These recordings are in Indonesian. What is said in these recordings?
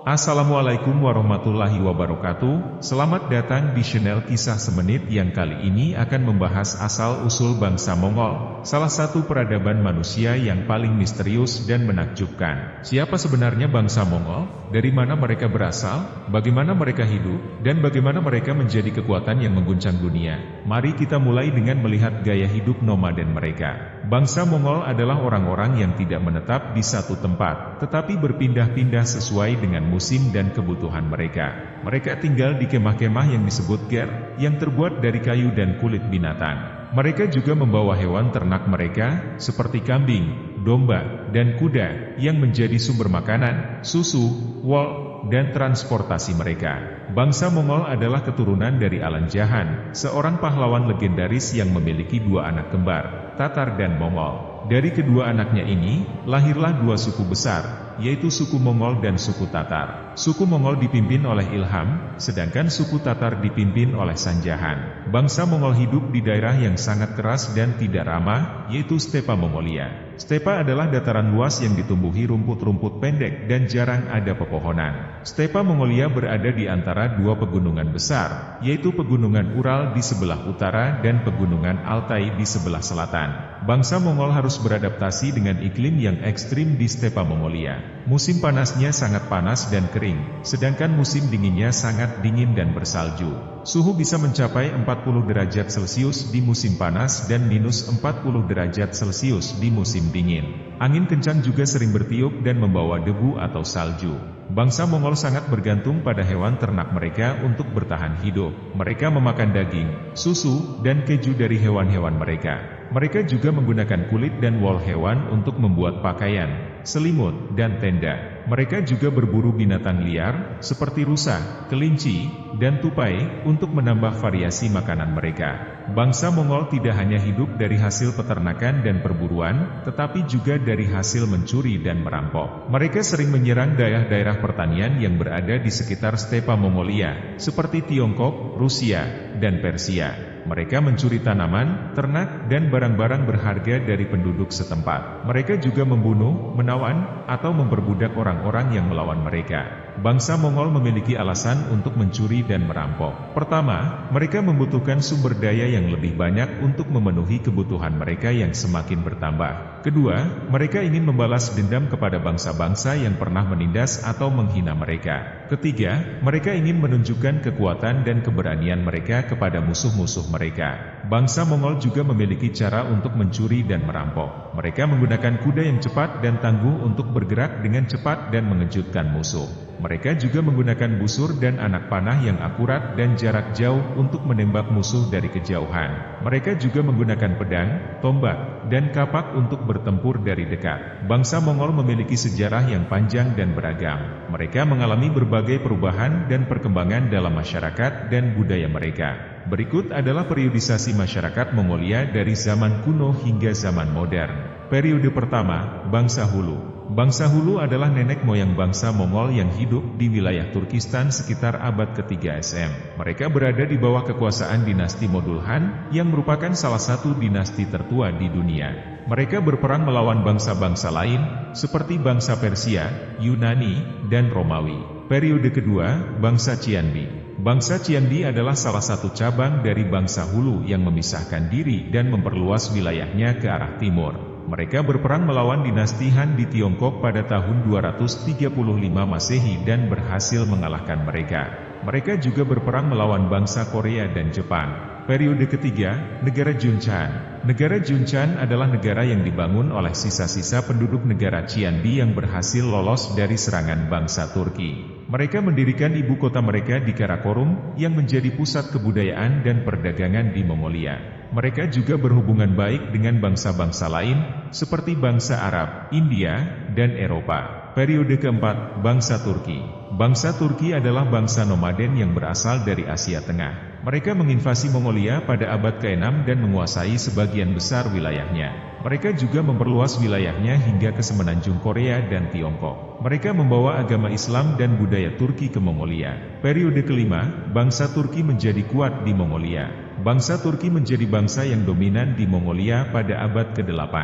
Assalamualaikum warahmatullahi wabarakatuh. Selamat datang di channel Kisah Semenit yang kali ini akan membahas asal-usul bangsa Mongol, salah satu peradaban manusia yang paling misterius dan menakjubkan. Siapa sebenarnya bangsa Mongol? Dari mana mereka berasal? Bagaimana mereka hidup? Dan bagaimana mereka menjadi kekuatan yang mengguncang dunia? Mari kita mulai dengan melihat gaya hidup nomaden mereka. Bangsa Mongol adalah orang-orang yang tidak menetap di satu tempat, tetapi berpindah-pindah sesuai dengan musim dan kebutuhan mereka. Mereka tinggal di kemah-kemah yang disebut ger, yang terbuat dari kayu dan kulit binatang. Mereka juga membawa hewan ternak mereka, seperti kambing, domba, dan kuda, yang menjadi sumber makanan, susu, wol, dan transportasi mereka. Bangsa Mongol adalah keturunan dari Alan Jahan, seorang pahlawan legendaris yang memiliki dua anak kembar, Tatar dan Mongol. Dari kedua anaknya ini, lahirlah dua suku besar, yaitu suku Mongol dan suku Tatar. Suku Mongol dipimpin oleh Ilham, sedangkan suku Tatar dipimpin oleh Sanjahan. Bangsa Mongol hidup di daerah yang sangat keras dan tidak ramah, yaitu stepa Mongolia. Stepa adalah dataran luas yang ditumbuhi rumput-rumput pendek dan jarang ada pepohonan. Stepa Mongolia berada di antara dua pegunungan besar, yaitu pegunungan Ural di sebelah utara dan pegunungan Altai di sebelah selatan. Bangsa Mongol harus beradaptasi dengan iklim yang ekstrim di stepa Mongolia. Musim panasnya sangat panas dan kering, sedangkan musim dinginnya sangat dingin dan bersalju. Suhu bisa mencapai 40 derajat Celcius di musim panas dan minus 40 derajat Celcius di musim dingin. Angin kencang juga sering bertiup dan membawa debu atau salju. Bangsa Mongol sangat bergantung pada hewan ternak mereka untuk bertahan hidup. Mereka memakan daging, susu, dan keju dari hewan-hewan mereka. Mereka juga menggunakan kulit dan wol hewan untuk membuat pakaian, selimut, dan tenda. Mereka juga berburu binatang liar, seperti rusa, kelinci, dan tupai, untuk menambah variasi makanan mereka. Bangsa Mongol tidak hanya hidup dari hasil peternakan dan perburuan, tetapi juga dari hasil mencuri dan merampok. Mereka sering menyerang daerah-daerah pertanian yang berada di sekitar stepa Mongolia, seperti Tiongkok, Rusia, dan Persia. Mereka mencuri tanaman, ternak, dan barang-barang berharga dari penduduk setempat. Mereka juga membunuh, menawan, atau memperbudak orang-orang yang melawan mereka. Bangsa Mongol memiliki alasan untuk mencuri dan merampok. Pertama, mereka membutuhkan sumber daya yang lebih banyak untuk memenuhi kebutuhan mereka yang semakin bertambah. Kedua, mereka ingin membalas dendam kepada bangsa-bangsa yang pernah menindas atau menghina mereka. Ketiga, mereka ingin menunjukkan kekuatan dan keberanian mereka kepada musuh-musuh mereka. Bangsa Mongol juga memiliki cara untuk mencuri dan merampok. Mereka menggunakan kuda yang cepat dan tangguh untuk bergerak dengan cepat dan mengejutkan musuh. Mereka juga menggunakan busur dan anak panah yang akurat dan jarak jauh untuk menembak musuh dari kejauhan. Mereka juga menggunakan pedang, tombak, dan kapak untuk bertempur dari dekat. Bangsa Mongol memiliki sejarah yang panjang dan beragam. Mereka mengalami berbagai perubahan dan perkembangan dalam masyarakat dan budaya mereka. Berikut adalah periodisasi masyarakat Mongolia dari zaman kuno hingga zaman modern. Periode pertama, bangsa Hulu. Bangsa Hulu adalah nenek moyang bangsa Mongol yang hidup di wilayah Turkistan sekitar abad ke-3 SM. Mereka berada di bawah kekuasaan dinasti Modulhan, yang merupakan salah satu dinasti tertua di dunia. Mereka berperang melawan bangsa-bangsa lain, seperti bangsa Persia, Yunani, dan Romawi. Periode kedua, bangsa Qianbi. Bangsa Qianbi adalah salah satu cabang dari bangsa Hulu yang memisahkan diri dan memperluas wilayahnya ke arah timur. Mereka berperang melawan dinasti Han di Tiongkok pada tahun 235 Masehi dan berhasil mengalahkan mereka. Mereka juga berperang melawan bangsa Korea dan Jepang. Periode ketiga, negara Junchan. Negara Junchan adalah negara yang dibangun oleh sisa-sisa penduduk negara Qianbi yang berhasil lolos dari serangan bangsa Turki. Mereka mendirikan ibu kota mereka di Karakorum, yang menjadi pusat kebudayaan dan perdagangan di Mongolia. Mereka juga berhubungan baik dengan bangsa-bangsa lain, seperti bangsa Arab, India, dan Eropa. Periode keempat, bangsa Turki. Bangsa Turki adalah bangsa nomaden yang berasal dari Asia Tengah. Mereka menginvasi Mongolia pada abad ke-6 dan menguasai sebagian besar wilayahnya. Mereka juga memperluas wilayahnya hingga ke semenanjung Korea dan Tiongkok. Mereka membawa agama Islam dan budaya Turki ke Mongolia. Periode kelima, bangsa Turki menjadi kuat di Mongolia. bangsa Turki menjadi bangsa yang dominan di Mongolia pada abad ke-8.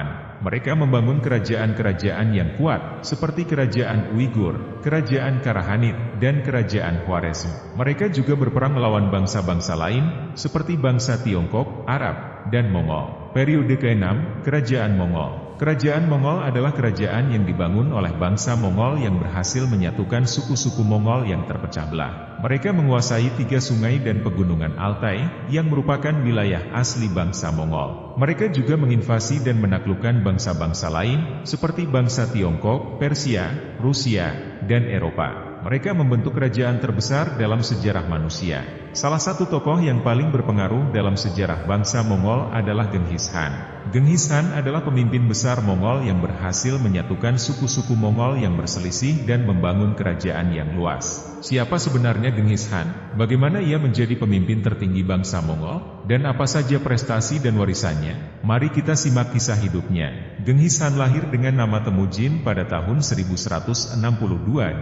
Mereka membangun kerajaan-kerajaan yang kuat, seperti Kerajaan Uighur, Kerajaan Karahanid, dan Kerajaan Khwarezm. Mereka juga berperang melawan bangsa-bangsa lain, seperti bangsa Tiongkok, Arab, dan Mongol. Periode ke-6, Kerajaan Mongol. Kerajaan Mongol adalah kerajaan yang dibangun oleh bangsa Mongol yang berhasil menyatukan suku-suku Mongol yang terpecah belah. Mereka menguasai 3 sungai dan pegunungan Altai, yang merupakan wilayah asli bangsa Mongol. Mereka juga menginvasi dan menaklukkan bangsa-bangsa lain, seperti bangsa Tiongkok, Persia, Rusia, dan Eropa. Mereka membentuk kerajaan terbesar dalam sejarah manusia. Salah satu tokoh yang paling berpengaruh dalam sejarah bangsa Mongol adalah Genghis Khan. Genghis Khan adalah pemimpin besar Mongol yang berhasil menyatukan suku-suku Mongol yang berselisih dan membangun kerajaan yang luas. Siapa sebenarnya Genghis Khan? Bagaimana ia menjadi pemimpin tertinggi bangsa Mongol? Dan apa saja prestasi dan warisannya? Mari kita simak kisah hidupnya. Genghis Khan lahir dengan nama Temujin pada tahun 1162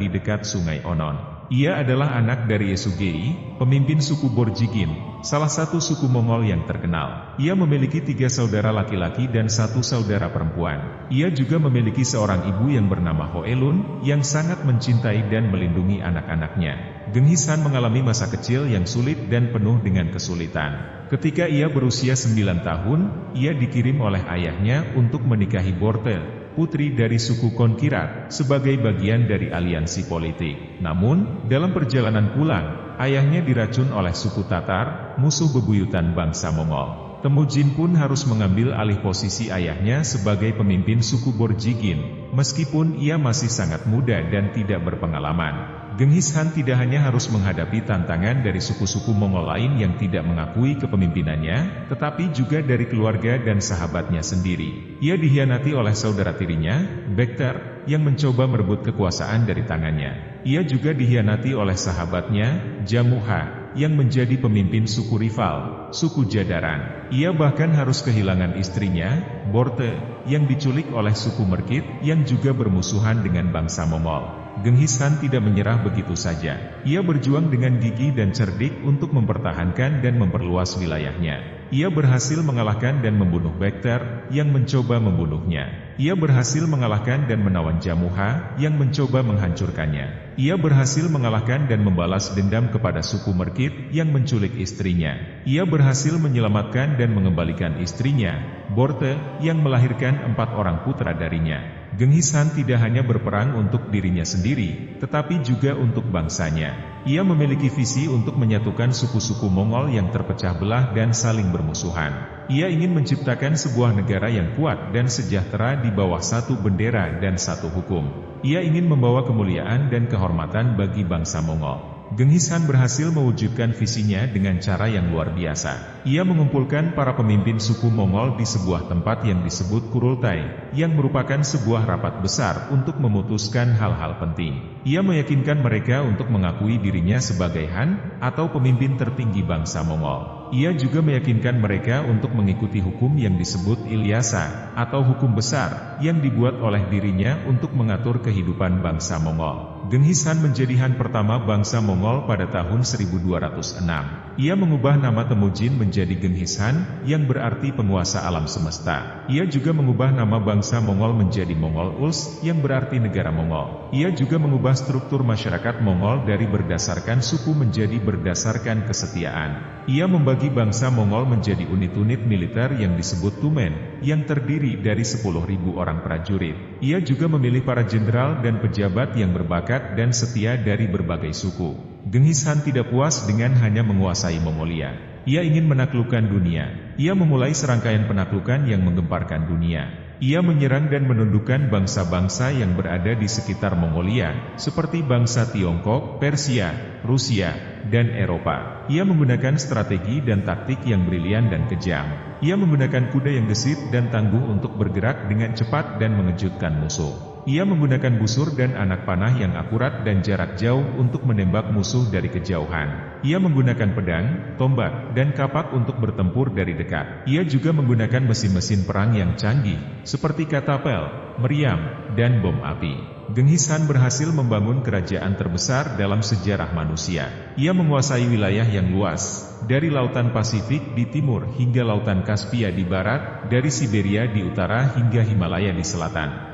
di dekat Sungai Onon. Ia adalah anak dari Yesugei, pemimpin suku Borjigin, salah satu suku Mongol yang terkenal. Ia memiliki 3 saudara laki-laki dan 1 saudara perempuan. Ia juga memiliki seorang ibu yang bernama Hoelun, yang sangat mencintai dan melindungi anak-anaknya. Genghis Khan mengalami masa kecil yang sulit dan penuh dengan kesulitan. Ketika ia berusia 9 tahun, ia dikirim oleh ayahnya untuk menikahi Borte, putri dari suku Konkirat, sebagai bagian dari aliansi politik. Namun, dalam perjalanan pulang, ayahnya diracun oleh suku Tatar, musuh bebuyutan bangsa Mongol. Temujin pun harus mengambil alih posisi ayahnya sebagai pemimpin suku Borjigin, meskipun ia masih sangat muda dan tidak berpengalaman. Genghis Khan tidak hanya harus menghadapi tantangan dari suku-suku Mongol lain yang tidak mengakui kepemimpinannya, tetapi juga dari keluarga dan sahabatnya sendiri. Ia dikhianati oleh saudara tirinya, Bektar, yang mencoba merebut kekuasaan dari tangannya. Ia juga dikhianati oleh sahabatnya, Jamuha, yang menjadi pemimpin suku rival, suku Jadaran. Ia bahkan harus kehilangan istrinya, Borte, yang diculik oleh suku Merkit, yang juga bermusuhan dengan bangsa Mongol. Genghis Khan tidak menyerah begitu saja. Ia berjuang dengan gigih dan cerdik untuk mempertahankan dan memperluas wilayahnya. Ia berhasil mengalahkan dan membunuh Bektar, yang mencoba membunuhnya. Ia berhasil mengalahkan dan menawan Jamuha, yang mencoba menghancurkannya. Ia berhasil mengalahkan dan membalas dendam kepada suku Merkit, yang menculik istrinya. Ia berhasil menyelamatkan dan mengembalikan istrinya, Borte, yang melahirkan 4 orang putra darinya. Genghis Khan tidak hanya berperang untuk dirinya sendiri, tetapi juga untuk bangsanya. Ia memiliki visi untuk menyatukan suku-suku Mongol yang terpecah belah dan saling bermusuhan. Ia ingin menciptakan sebuah negara yang kuat dan sejahtera di bawah satu bendera dan satu hukum. Ia ingin membawa kemuliaan dan kehormatan bagi bangsa Mongol. Genghis Khan berhasil mewujudkan visinya dengan cara yang luar biasa. Ia mengumpulkan para pemimpin suku Mongol di sebuah tempat yang disebut Kurultai, yang merupakan sebuah rapat besar untuk memutuskan hal-hal penting. Ia meyakinkan mereka untuk mengakui dirinya sebagai Han, atau pemimpin tertinggi bangsa Mongol. Ia juga meyakinkan mereka untuk mengikuti hukum yang disebut Ilyasa, atau hukum besar, yang dibuat oleh dirinya untuk mengatur kehidupan bangsa Mongol. Genghis Khan menjadi Han pertama bangsa Mongol pada tahun 1206. Ia mengubah nama Temujin menjadi Genghis Khan, yang berarti penguasa alam semesta. Ia juga mengubah nama bangsa Mongol menjadi Mongol Uls, yang berarti negara Mongol. Ia juga mengubah struktur masyarakat Mongol dari berdasarkan suku menjadi berdasarkan kesetiaan. Ia membagi bangsa Mongol menjadi unit-unit militer yang disebut Tumen, yang terdiri dari 10.000 orang prajurit. Ia juga memilih para jenderal dan pejabat yang berbakat dan setia dari berbagai suku. Genghis Khan tidak puas dengan hanya menguasai Mongolia. Ia ingin menaklukkan dunia. Ia memulai serangkaian penaklukan yang menggemparkan dunia. Ia menyerang dan menundukkan bangsa-bangsa yang berada di sekitar Mongolia, seperti bangsa Tiongkok, Persia, Rusia, dan Eropa. Ia menggunakan strategi dan taktik yang brilian dan kejam. Ia menggunakan kuda yang gesit dan tangguh untuk bergerak dengan cepat dan mengejutkan musuh. Ia menggunakan busur dan anak panah yang akurat dan jarak jauh untuk menembak musuh dari kejauhan. Ia menggunakan pedang, tombak, dan kapak untuk bertempur dari dekat. Ia juga menggunakan mesin-mesin perang yang canggih, seperti katapel, meriam, dan bom api. Genghis Khan berhasil membangun kerajaan terbesar dalam sejarah manusia. Ia menguasai wilayah yang luas, dari Lautan Pasifik di timur hingga Lautan Kaspia di barat, dari Siberia di utara hingga Himalaya di selatan.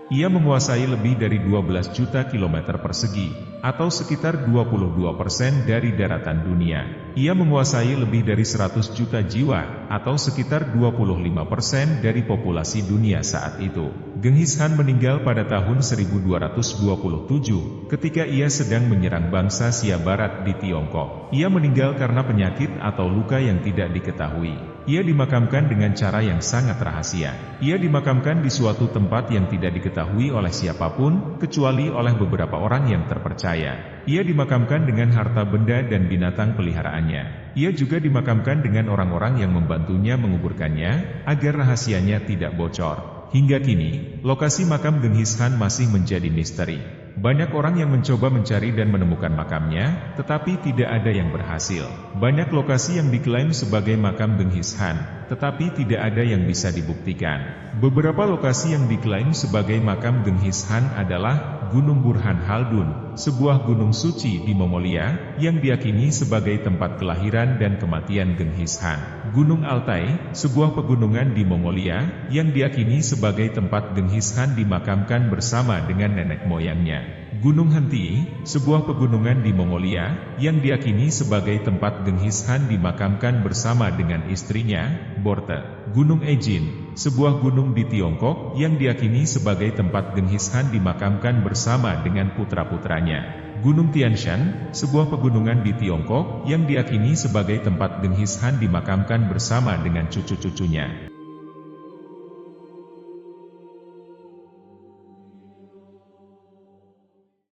Ia menguasai lebih dari 12 juta kilometer persegi, atau sekitar 22% dari daratan dunia. Ia menguasai lebih dari 100 juta jiwa, atau sekitar 25% dari populasi dunia saat itu. Genghis Khan meninggal pada tahun 1227, ketika ia sedang menyerang bangsa Xia Barat di Tiongkok. Ia meninggal karena penyakit atau luka yang tidak diketahui. Ia dimakamkan dengan cara yang sangat rahasia. Ia dimakamkan di suatu tempat yang tidak diketahui oleh siapapun, kecuali oleh beberapa orang yang terpercaya. Ia dimakamkan dengan harta benda dan binatang peliharaannya. Ia juga dimakamkan dengan orang-orang yang membantunya menguburkannya, agar rahasianya tidak bocor. Hingga kini, lokasi makam Genghis Khan masih menjadi misteri. Banyak orang yang mencoba mencari dan menemukan makamnya, tetapi tidak ada yang berhasil. Banyak lokasi yang diklaim sebagai makam Genghis Khan, tetapi tidak ada yang bisa dibuktikan. Beberapa lokasi yang diklaim sebagai makam Genghis Khan adalah Gunung Burhan Khaldun, sebuah gunung suci di Mongolia, yang diyakini sebagai tempat kelahiran dan kematian Genghis Khan. Gunung Altai, sebuah pegunungan di Mongolia, yang diyakini sebagai tempat Genghis Khan dimakamkan bersama dengan nenek moyangnya. Gunung Henti, sebuah pegunungan di Mongolia, yang diyakini sebagai tempat Genghis Khan dimakamkan bersama dengan istrinya, Borte. Gunung Ejin, sebuah gunung di Tiongkok, yang diyakini sebagai tempat Genghis Khan dimakamkan bersama dengan putra-putranya. Gunung Tian Shan, sebuah pegunungan di Tiongkok, yang diyakini sebagai tempat Genghis Khan dimakamkan bersama dengan cucu-cucunya.